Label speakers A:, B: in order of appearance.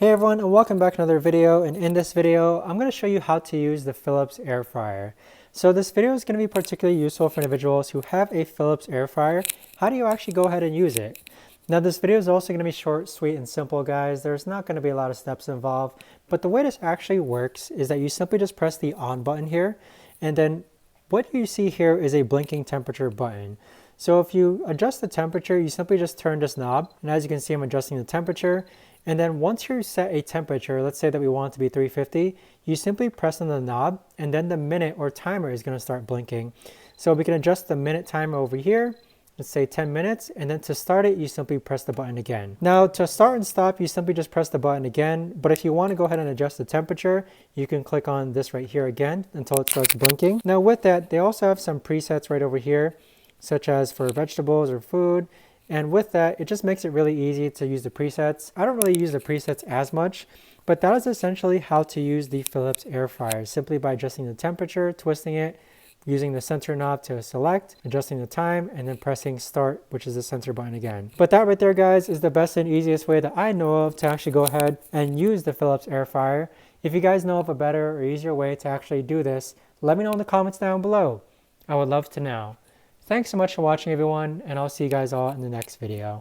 A: Hey everyone, and welcome back to another video. And in this video, I'm going to show you how to use the Philips air fryer. So this video is going to be particularly useful for individuals who have a Philips air fryer. How do you actually go ahead and use it? Now this video is also going to be short, sweet, and simple, guys. There's not going to be a lot of steps involved, but the way this actually works is that you simply just press the on button here, and then what you see here is a blinking temperature button. So if you adjust the temperature, you simply just turn this knob, and as you can see, I'm adjusting the temperature. And then once you set a temperature, let's say that we want it to be 350, you simply press on the knob, and then the minute or timer is going to start blinking. So we can adjust the minute timer over here, let's say 10 minutes, and then to start it, you simply press the button again. Now to start and stop, you simply just press the button again, but if you want to go ahead and adjust the temperature, you can click on this right here again until it starts blinking. Now with that, they also have some presets right over here, such as for vegetables or food. And with that, it just makes it really easy to use the presets. I don't really use the presets as much, but that is essentially how to use the Philips air fryer, simply by adjusting the temperature, twisting it, using the sensor knob to select, adjusting the time, and then pressing start, which is the sensor button again. But that right there, guys, is the best and easiest way that I know of to actually go ahead and use the Philips air fryer. If you guys know of a better or easier way to actually do this, let me know in the comments down below. I would love to know. Thanks so much for watching, everyone, and I'll see you guys all in the next video.